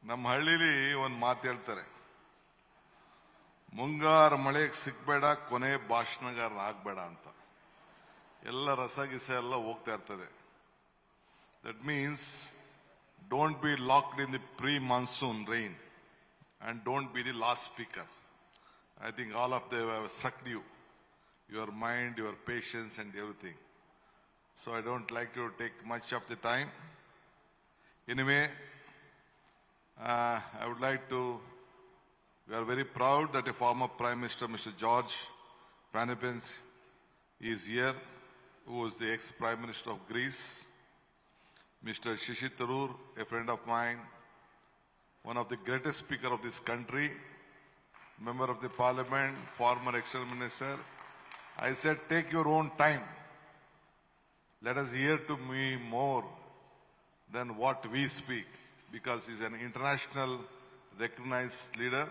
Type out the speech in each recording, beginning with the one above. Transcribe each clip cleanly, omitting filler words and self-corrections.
ನಮ್ಮ ಹಳ್ಳಿಲಿ ಒಂದು ಮಾತು ಹೇಳ್ತಾರೆ, ಮುಂಗಾರು ಮಳೆಗೆ ಸಿಕ್ಬೇಡ, ಕೊನೆ ಭಾಷಣಗಾರ ಆಗ್ಬೇಡ ಅಂತ. ಎಲ್ಲ ರಸಗಿಸ ಎಲ್ಲ ಹೋಗ್ತಾ ಇರ್ತದೆ. That means don't be locked in the pre monsoon rain and don't be the last speaker. I think all of them have sucked you, your mind, your patience and everything. So I don't like to take much of the time. Anyway, I would like to, we are very proud that a former Prime Minister, Mr. George Panepins, is here, who was the ex-Prime Minister of Greece. Mr. Shashi Tharoor, a friend of mine, one of the greatest speaker of this country, member of the parliament, former external minister. I said, take your own time. Let us hear to me more than what we speak, because he's an international recognized leader.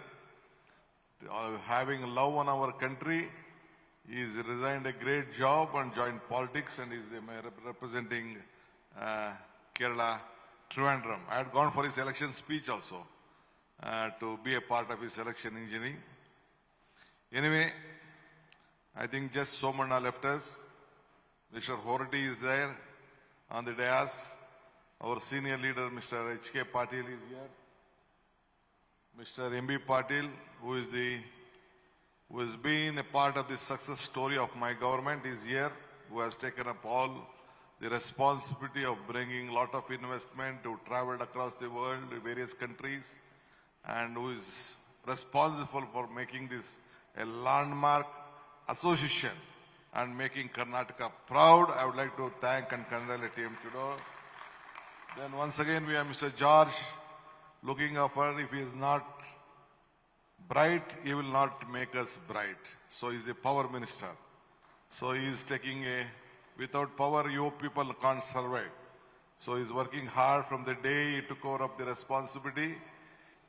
Having love on our country, he's resigned a great job and joined politics, and is representing Kerala, Trivandrum. I had gone for his election speech also to be a part of his election engineering. Anyway, I think just Somanna left us. Mr. Horty is there on the dais. Our senior leader, Mr. H.K. Patil, is here. Mr. M.B. Patil, who has been a part of the success story of my government, is here, who has taken up all the responsibility of bringing a lot of investment, who traveled across the world, various countries, and who is responsible for making this a landmark association and making Karnataka proud. I would like to thank and congratulate him today. Then once again we have Mr. George looking after. If he is not bright, he will not make us bright. So he is the power minister. So he is taking a, without power, you people can't survive. So he's working hard from the day he took over up the responsibility.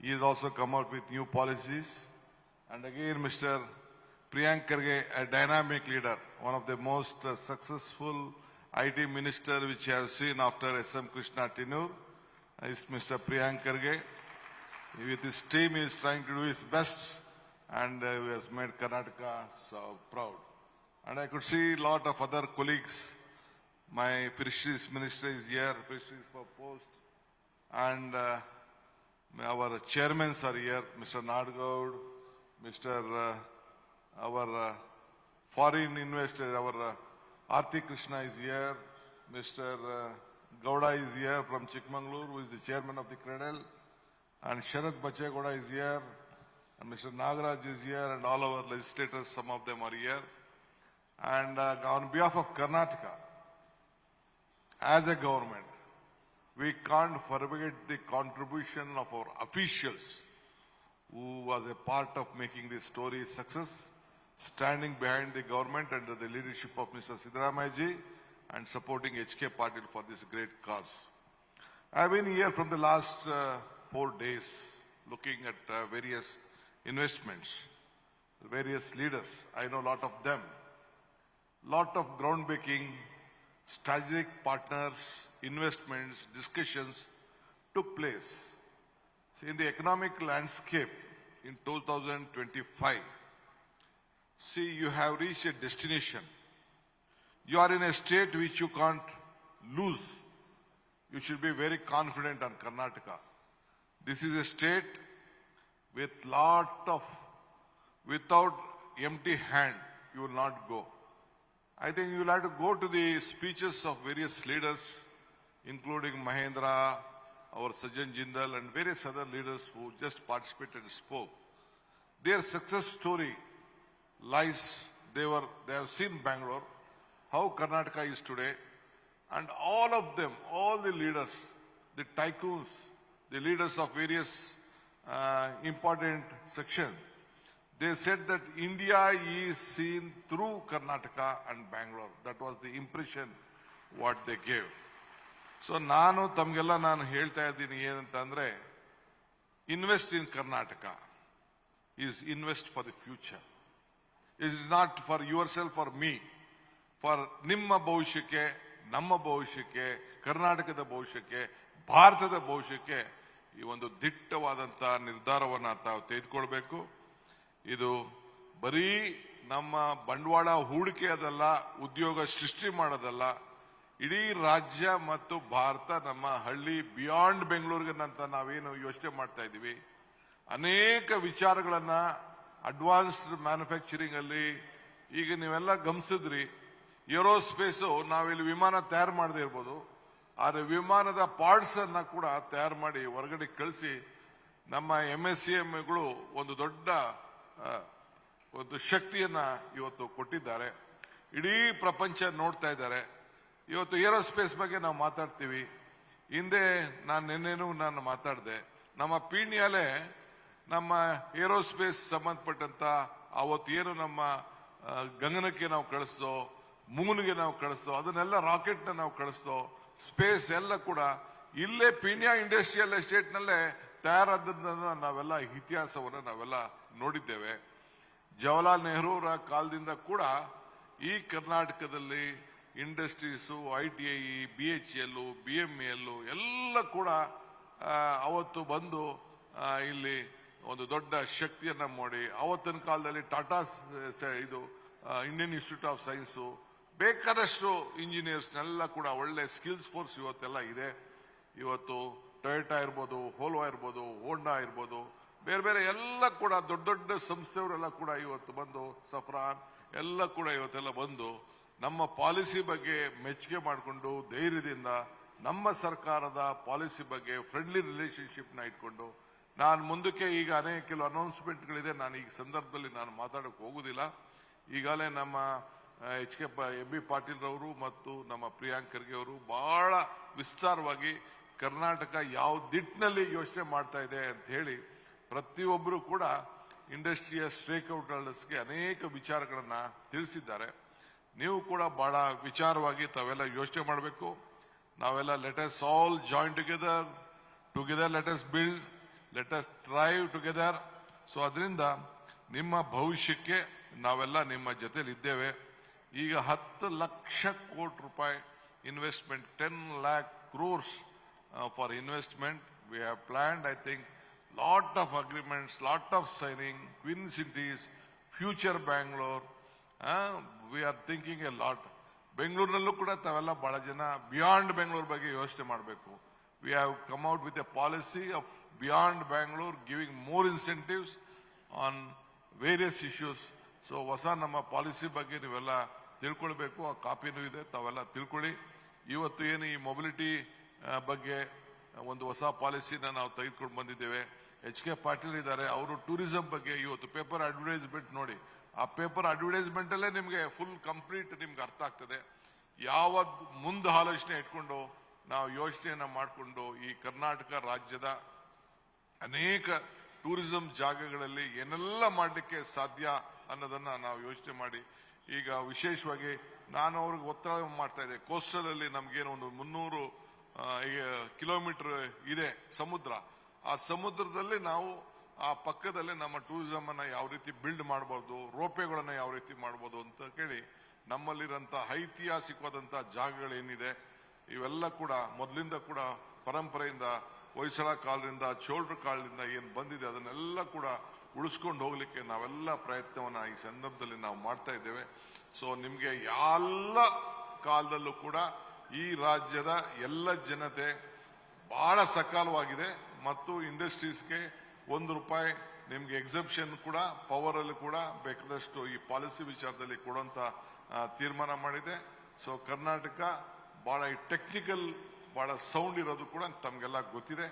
He has also come out with new policies. And again, Mr. Priyank Kharge, a dynamic leader, one of the most successful IT minister which I have seen after S.M. Krishna tenure, is Mr. Priyank Kharge. With his team, he is trying to do his best, and he has made Karnataka so proud. And I could see a lot of other colleagues. My fisheries minister is here, fisheries for post. And our chairmen are here, Mr. Nadgaud, Mr. Our foreign investor, our Arthi Krishna is here, Mr. Gowda is here from Chikmagalur, who is the chairman of the Cradle, and Sharath Bachegoda is here, and Mr. Nagaraj is here, and all our legislators, some of them are here. And on behalf of Karnataka, as a government, we can't forget the contribution of our officials who was a part of making this story a success, standing behind the government under the leadership of Mr. Siddaramayaji and supporting H.K. Patil for this great cause. I've been here from the last 4 days looking at various investments, various leaders. I know a lot of them. Lot of groundbreaking, strategic partners, investments, discussions took place. See, in the economic landscape in 2025, see, you have reached a destination. You are in a state which you can't lose. You should be very confident on Karnataka. This is a state with without empty hand, you will not go. I think you will have to go to the speeches of various leaders, including Mahendra, our Sajjan Jindal, and various other leaders who just participated and spoke. Their success story lies, they have seen Bangalore, how Karnataka is today, and all of them, all the leaders, the tycoons, the leaders of various important sections, they said that India is seen through Karnataka and Bangalore. That was the impression what they gave. So ನಾನು ತಮಗೆಲ್ಲ ನಾನು ಹೇಳ್ತಾ ಇದ್ದೀನಿ ಏನಂತಂದ್ರೆ, invest in Karnataka is invest for the future. It is not for yourself or me. For ನಿಮ್ಮ ಭವಿಷ್ಯಕ್ಕೆ, ನಮ್ಮ ಭವಿಷ್ಯಕ್ಕೆ, ಕರ್ನಾಟಕದ ಭವಿಷ್ಯಕ್ಕೆ, ಭಾರತದ ಭವಿಷ್ಯಕ್ಕೆ ಈ ಒಂದು ದಿಟ್ಟವಾದಂತ ನಿರ್ಧಾರವನ್ನ ತಾವು ತೆಗೆದುಕೊಳ್ಬೇಕು. ಇದು ಬರೀ ನಮ್ಮ ಬಂಡವಾಳ ಹೂಡಿಕೆಯದಲ್ಲ, ಉದ್ಯೋಗ ಸೃಷ್ಟಿ ಮಾಡೋದಲ್ಲ, ಇಡೀ ರಾಜ್ಯ ಮತ್ತು ಭಾರತ ನಮ್ಮ ಹಳ್ಳಿ ಬಿಯಾಂಡ್ ಬೆಂಗಳೂರಿಗಂತ ನಾವೇನು ಯೋಚನೆ ಮಾಡ್ತಾ ಇದ್ದೀವಿ, ಅನೇಕ ವಿಚಾರಗಳನ್ನ ಅಡ್ವಾನ್ಸ್ಡ್ ಮ್ಯಾನುಫ್ಯಾಕ್ಚರಿಂಗ್ ಅಲ್ಲಿ ಈಗ ನೀವೆಲ್ಲ ಗಮನಿಸಿದ್ರಿ. ಏರೋಸ್ಪೇಸ್ ನಾವಿಲ್ಲಿ ವಿಮಾನ ತಯಾರು ಮಾಡದೇ ಇರ್ಬೋದು, ಆದರೆ ವಿಮಾನದ ಪಾರ್ಟ್ಸ್ ಅನ್ನ ಕೂಡ ತಯಾರು ಮಾಡಿ ಹೊರಗಡೆ ಕಳಿಸಿ ನಮ್ಮ MSCMಗಳು ಒಂದು ದೊಡ್ಡ ಒಂದು ಶಕ್ತಿಯನ್ನ ಇವತ್ತು ಕೊಟ್ಟಿದ್ದಾರೆ. ಇಡೀ ಪ್ರಪಂಚ ನೋಡ್ತಾ ಇದ್ದಾರೆ. ಇವತ್ತು ಏರೋಸ್ಪೇಸ್ ಬಗ್ಗೆ ನಾವು ಮಾತಾಡ್ತೀವಿ. ಹಿಂದೆ ನಿನ್ನೆನೂ ನಾನು ಮಾತಾಡಿದೆ. ನಮ್ಮ ಪೀಣ್ಯಾಲೆ ನಮ್ಮ ಏರೋಸ್ಪೇಸ್ ಸಂಬಂಧಪಟ್ಟಂತ ಅವತ್ತೇನು ನಮ್ಮ ಗಗನಕ್ಕೆ ನಾವು ಕಳಿಸ್ತೋ, ಮೂನ್ಗೆ ನಾವು ಕಳಿಸ್ತೋ, ಅದನ್ನೆಲ್ಲ ರಾಕೆಟ್ ನಾವು ಕಳಿಸ್ತೋ, ಸ್ಪೇಸ್ ಎಲ್ಲ ಕೂಡ ಇಲ್ಲೇ ಪೀಣ್ಯ ಇಂಡಸ್ಟ್ರಿಯಲ್ ಎಸ್ಟೇಟ್ ನಲ್ಲೇ ತಯಾರಾದದ್ದನ್ನ ನಾವೆಲ್ಲ ಇತಿಹಾಸವನ್ನು ನಾವೆಲ್ಲ ನೋಡಿದ್ದೇವೆ. ಜವಾಹರ್ಲಾಲ್ ನೆಹರೂರ ಕಾಲದಿಂದ ಕೂಡ ಈ ಕರ್ನಾಟಕದಲ್ಲಿ ಇಂಡಸ್ಟ್ರೀಸು, ITI, BHEL, BMEL ಎಲ್ಲ ಕೂಡ ಅವತ್ತು ಬಂದು ಇಲ್ಲಿ ಒಂದು ದೊಡ್ಡ ಶಕ್ತಿಯನ್ನ ಮಾಡಿ, ಅವತ್ತಿನ ಕಾಲದಲ್ಲಿ ಟಾಟಾ ಇದು ಇಂಡಿಯನ್ ಇನ್ಸ್ಟಿಟ್ಯೂಟ್ ಆಫ್ ಸೈನ್ಸ್, ಬೇಕಾದಷ್ಟು ಇಂಜಿನಿಯರ್ಸ್ನೆಲ್ಲ ಕೂಡ ಒಳ್ಳೆ ಸ್ಕಿಲ್ಸ್ ಫೋರ್ಸ್ ಇವತ್ತೆಲ್ಲ ಇದೆ. ಇವತ್ತು ಟೊಯೋಟಾ ಇರ್ಬೋದು, ಹೋಲ್ವಾ ಇರ್ಬೋದು, ಹೋಂಡಾ ಇರ್ಬೋದು, ಬೇರೆ ಬೇರೆ ಎಲ್ಲ ಕೂಡ ದೊಡ್ಡ ದೊಡ್ಡ ಸಂಸ್ಥೆಯವರೆಲ್ಲ ಕೂಡ ಇವತ್ತು ಬಂದು, ಸಫ್ರಾನ್ ಎಲ್ಲ ಕೂಡ ಇವತ್ತೆಲ್ಲ ಬಂದು ನಮ್ಮ ಪಾಲಿಸಿ ಬಗ್ಗೆ ಮೆಚ್ಚುಗೆ ಮಾಡಿಕೊಂಡು ಧೈರ್ಯದಿಂದ ನಮ್ಮ ಸರ್ಕಾರದ ಪಾಲಿಸಿ ಬಗ್ಗೆ ಫ್ರೆಂಡ್ಲಿ ರಿಲೇಶನ್ಶಿಪ್ ನ ಇಟ್ಕೊಂಡು ನಾನು ಮುಂದಕ್ಕೆ ಈಗ ಅನೇಕ ಕೆಲವು ಅನೌನ್ಸ್ಮೆಂಟ್ಗಳಿದೆ. ನಾನು ಈ ಸಂದರ್ಭದಲ್ಲಿ ನಾನು ಮಾತಾಡಕ್ಕೆ ಹೋಗುದಿಲ್ಲ. ಈಗಾಗಲೇ ನಮ್ಮ MB ಪಾಟೀಲ್ ರವರು ಮತ್ತು ನಮ್ಮ ಪ್ರಿಯಾಂಕ್ ಖರ್ಗೆ ಅವರು ಬಹಳ ವಿಸ್ತಾರವಾಗಿ ಕರ್ನಾಟಕ ಯಾವ ದಿಟ್ಟಿನಲ್ಲಿ ಯೋಚನೆ ಮಾಡ್ತಾ ಇದೆ ಅಂತ ಹೇಳಿ ಪ್ರತಿಯೊಬ್ಬರು ಕೂಡ ಇಂಡಸ್ಟ್ರಿಯ ಸ್ಟೇಕ್ ಹೋಲ್ಡರ್ಸ್ಗೆ ಅನೇಕ ವಿಚಾರಗಳನ್ನ ತಿಳಿಸಿದ್ದಾರೆ. ನೀವು ಕೂಡ ಬಹಳ ವಿಚಾರವಾಗಿ ತಾವೆಲ್ಲ ಯೋಚನೆ ಮಾಡಬೇಕು. ನಾವೆಲ್ಲ let us all join together let us build, let us thrive together. So ಅದರಿಂದ ನಿಮ್ಮ ಭವಿಷ್ಯಕ್ಕೆ ನಾವೆಲ್ಲ ನಿಮ್ಮ ಜೊತೆಲಿ ಇದ್ದೇವೆ. ಈಗ 10 ಲಕ್ಷ ಕೋಟಿ ರೂಪಾಯಿ investment, 10 lakh crores for investment we have planned. I think lot of agreements, lot of signing, Twin Cities, Future Bangalore. We are thinking a lot. ಬೆಂಗಳೂರಿನಲ್ಲೂ ಕೂಡ ತಾವೆಲ್ಲ ಬಹಳ ಜನ ಬಿಯಾಂಡ್ ಬೆಂಗಳೂರು ಬಗ್ಗೆ ಯೋಚನೆ ಮಾಡಬೇಕು. We have come out with a policy of beyond Bangalore, giving more incentives on various issues. So ಹೊಸ ನಮ್ಮ policy ಬಗ್ಗೆ ನೀವೆಲ್ಲ ತಿಳ್ಕೊಳ್ಬೇಕು. ಆ ಕಾಪಿನೂ ಇದೆ, ತಾವೆಲ್ಲ ತಿಳ್ಕೊಳ್ಳಿ. ಇವತ್ತು ಏನು ಈ ಮೊಬಿಲಿಟಿ ಬಗ್ಗೆ ಒಂದು ಹೊಸ ಪಾಲಿಸಿನ ನಾವು ತೆಗೆದುಕೊಂಡು ಬಂದಿದ್ದೇವೆ. HK ಪಾಟೀಲ್ ಇದ್ದಾರೆ, ಅವರು ಟೂರಿಸಂ ಬಗ್ಗೆ ಇವತ್ತು ಪೇಪರ್ ಅಡ್ವರ್ಟೈಸ್ಮೆಂಟ್ ನೋಡಿ, ಆ ಪೇಪರ್ ಅಡ್ವರ್ಟೈಸ್ಮೆಂಟ್ ಅಲ್ಲೇ ನಿಮಗೆ ಫುಲ್ ಕಂಪ್ಲೀಟ್ ನಿಮ್ಗೆ ಅರ್ಥ ಆಗ್ತದೆ. ಯಾವ ಮುಂದೆ ಆಲೋಚನೆ ಇಟ್ಕೊಂಡು ನಾವು ಯೋಚನೆಯನ್ನ ಮಾಡಿಕೊಂಡು ಈ ಕರ್ನಾಟಕ ರಾಜ್ಯದ ಅನೇಕ ಟೂರಿಸಂ ಜಾಗಗಳಲ್ಲಿ ಏನೆಲ್ಲ ಮಾಡಲಿಕ್ಕೆ ಸಾಧ್ಯ ಅನ್ನೋದನ್ನ ನಾವು ಯೋಚನೆ ಮಾಡಿ, ಈಗ ವಿಶೇಷವಾಗಿ ನಾನು ಅವ್ರಿಗೆ ಒತ್ತಡ ಮಾಡ್ತಾ ಇದ್ದೆ. ಕೋಸ್ಟಲ್ ಅಲ್ಲಿ ನಮ್ಗೇನು ಒಂದು 300 ಕಿಲೋಮೀಟರ್ ಇದೆ ಸಮುದ್ರ. ಆ ಸಮುದ್ರದಲ್ಲಿ ನಾವು ಆ ಪಕ್ಕದಲ್ಲಿ ನಮ್ಮ ಟೂರಿಸಂ ಅನ್ನ ಯಾವ ರೀತಿ ಬಿಲ್ಡ್ ಮಾಡಬಹುದು, ರೋಪೇಗಳನ್ನ ಯಾವ ರೀತಿ ಮಾಡಬಹುದು ಅಂತ ಕೇಳಿ ನಮ್ಮಲ್ಲಿರಂತ ಐತಿಹಾಸಿಕವಾದಂತಹ ಜಾಗಗಳೇನಿದೆ ಇವೆಲ್ಲ ಕೂಡ ಮೊದಲಿಂದ ಕೂಡ ಪರಂಪರೆಯಿಂದ ಹೊಯ್ಸಳ ಕಾಲದಿಂದ ಚೋಳರ ಕಾಲದಿಂದ ಏನ್ ಬಂದಿದೆ ಅದನ್ನೆಲ್ಲ ಕೂಡ ಉಳಿಸ್ಕೊಂಡು ಹೋಗ್ಲಿಕ್ಕೆ ನಾವೆಲ್ಲ ಪ್ರಯತ್ನವನ್ನ ಈ ಸಂದರ್ಭದಲ್ಲಿ ನಾವು ಮಾಡ್ತಾ ಇದ್ದೇವೆ. ಸೊ ನಿಮ್ಗೆ ಎಲ್ಲ ಕಾಲದಲ್ಲೂ ಕೂಡ ಈ ರಾಜ್ಯದ ಎಲ್ಲ ಜನತೆ ಬಹಳ ಸಕಾಲವಾಗಿದೆ ಮತ್ತು ಇಂಡಸ್ಟ್ರೀಸ್ಗೆ ₹1 ನಿಮ್ಗೆ ಎಕ್ಸೆಪ್ಷನ್ ಕೂಡ ಪವರ್ ಅಲ್ಲಿ ಕೂಡ ಬೇಕಾದಷ್ಟು ಈ ಪಾಲಿಸಿ ವಿಚಾರದಲ್ಲಿ ಕೊಡುವಂತ ತೀರ್ಮಾನ ಮಾಡಿದೆ. ಸೊ ಕರ್ನಾಟಕ ಬಹಳ ಟೆಕ್ನಿಕಲ್ ಬಹಳ ಸೌಂಡ್ ಇರೋದು ಕೂಡ ತಮ್ಗೆಲ್ಲ ಗೊತ್ತಿದೆ.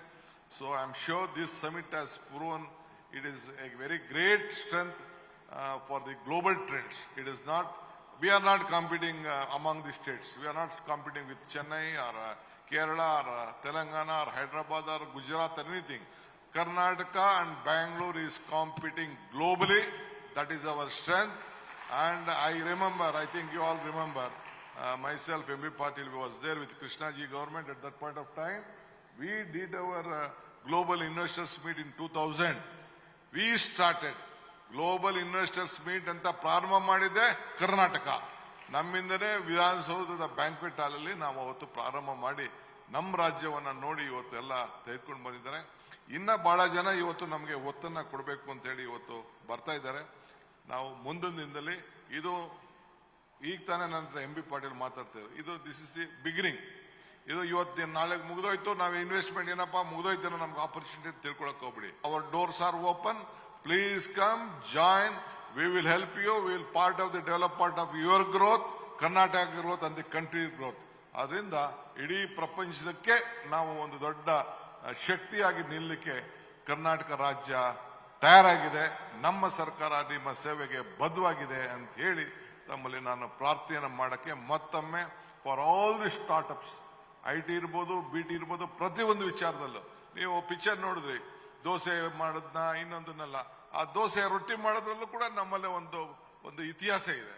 So I am sure this summit has proven it is A very great strength for the global trends. It is not we are not competing among the states. We are not competing with Chennai or Kerala or Telangana or Hyderabad or Gujarat or anything. Karnataka and Bangalore is competing globally. That is our strength. And I remember, I think you all remember, myself, MB Patil was there with Krishnaji government at that point of time. We did our global investors meet in 2000. We started global investors meet ಅಂತ ಪ್ರಾರಂಭ ಮಾಡಿದೆ ಕರ್ನಾಟಕ. ನಮ್ಮಿಂದನೇ ವಿಧಾನಸೌಧದ banquet ಹಾಲ್ ಅಲ್ಲಿ ನಾವು ಅವತ್ತು ಪ್ರಾರಂಭ ಮಾಡಿ ನಮ್ಮ ರಾಜ್ಯವನ್ನ ನೋಡಿ ಇವತ್ತು ಎಲ್ಲ ತೆಗೆದುಕೊಂಡು ಬಂದಿದ್ದಾರೆ. ಇನ್ನ ಬಹಳ ಜನ ಇವತ್ತು ನಮಗೆ ಒತ್ತನ್ನ ಕೊಡಬೇಕು ಅಂತ ಹೇಳಿ ಇವತ್ತು ಬರ್ತಾ ಇದ್ದಾರೆ. ನಾವು ಮುಂದಿನ ದಿನದಲ್ಲಿ ಇದು ಈಗ ತಾನೇ ನನ್ನ ಹತ್ರ ಎಂ ಬಿ ಪಾಟೀಲ್ ಮಾತಾಡ್ತಾರೆ, ಇದು ದಿಸ್ ಇಸ್ ದಿ ಬಿಗಿನಿಂಗ್. ಇದು ಇವತ್ತು ನಾಳೆಗೆ ಮುಗಿದೋಯ್ತು, ನಾವು ಇನ್ವೆಸ್ಟ್ಮೆಂಟ್ ಏನಪ್ಪಾ ಮುಗಿದೋಯ್ತು ನಮ್ಗೆ ಆಪರ್ಚುನಿಟಿ ತಿಳ್ಕೊಳಕ್ ಹೋಗ್ಬಿಡಿ. Our doors are open, please come join, we will help you, we will part of the develop part of your growth, Karnataka growth and the country growth. ಅದರಿಂದ ಇಡೀ ಪ್ರಪಂಚಕ್ಕೆ ನಾವು ಒಂದು ದೊಡ್ಡ ಶಕ್ತಿಯಾಗಿ ನಿಲ್ಲಲಿಕ್ಕೆ ಕರ್ನಾಟಕ ರಾಜ್ಯ ತಯಾರಾಗಿದೆ. ನಮ್ಮ ಸರ್ಕಾರ ನಿಮ್ಮ ಸೇವೆಗೆ ಬದ್ಧವಾಗಿದೆ ಅಂತ ಹೇಳಿ ತಮ್ಮಲ್ಲಿ ನಾನು ಪ್ರಾರ್ಥನೆಯನ್ನು ಮಾಡಕ್ಕೆ ಮತ್ತೊಮ್ಮೆ for all the startups, IT ಇರ್ಬೋದು, BT ಇರ್ಬೋದು, ಪ್ರತಿಯೊಂದು ವಿಚಾರದಲ್ಲೂ ನೀವು ಪಿಕ್ಚರ್ ನೋಡಿದ್ರಿ, ದೋಸೆ ಮಾಡೋದನ್ನ ಇನ್ನೊಂದನ್ನೆಲ್ಲ, ಆ ದೋಸೆ ರೊಟ್ಟಿ ಮಾಡೋದ್ರಲ್ಲೂ ಕೂಡ ನಮ್ಮಲ್ಲೇ ಒಂದು ಇತಿಹಾಸ ಇದೆ.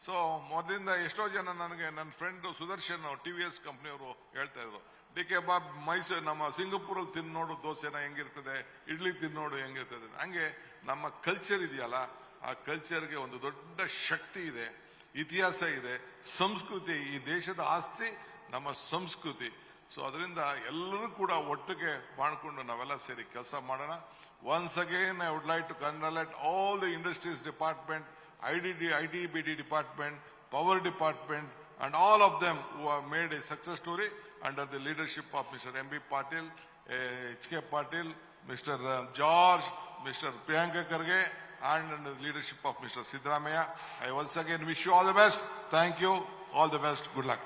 ಸೊ ಮೊದಲಿಂದ ಎಷ್ಟೋ ಜನ ನನಗೆ ನನ್ನ ಫ್ರೆಂಡ್ ಸುದರ್ಶನ್ TVS ಕಂಪ್ನಿಯವರು ಹೇಳ್ತಾ ಇದ್ರು, DK ಬಾಬ್ ಮೈಸೂರು ನಮ್ಮ ಸಿಂಗಪುರಲ್ಲಿ ತಿಂದು ನೋಡು ದೋಸೆನ ಹೆಂಗಿರ್ತದೆ, ಇಡ್ಲಿ ತಿಂದು ನೋಡು ಹೆಂಗಿರ್ತದೆ. ಹಂಗೆ ನಮ್ಮ ಕಲ್ಚರ್ ಇದೆಯಲ್ಲ, ಆ ಕಲ್ಚರ್ಗೆ ಒಂದು ದೊಡ್ಡ ಶಕ್ತಿ ಇದೆ, ಇತಿಹಾಸ ಇದೆ, ಸಂಸ್ಕೃತಿ. ಈ ದೇಶದ ಆಸ್ತಿ ನಮ್ಮ ಸಂಸ್ಕೃತಿ. ಸೊ ಅದರಿಂದ ಎಲ್ಲರೂ ಕೂಡ ಒಟ್ಟಿಗೆ ಮಾಡ್ಕೊಂಡು ನಾವೆಲ್ಲ ಸೇರಿ ಕೆಲಸ ಮಾಡೋಣ. Once again I would like to congratulate all the industries department, IT, BT department, power department, and all of them who have made a success story under the leadership of Mr. M.B. Patil, H.K. Patil, Mr. George, Mr. Priyanka Karge, and under the leadership of Mr. Siddaramaiah. I once again wish you all the best. Thank you. All the best. Good luck.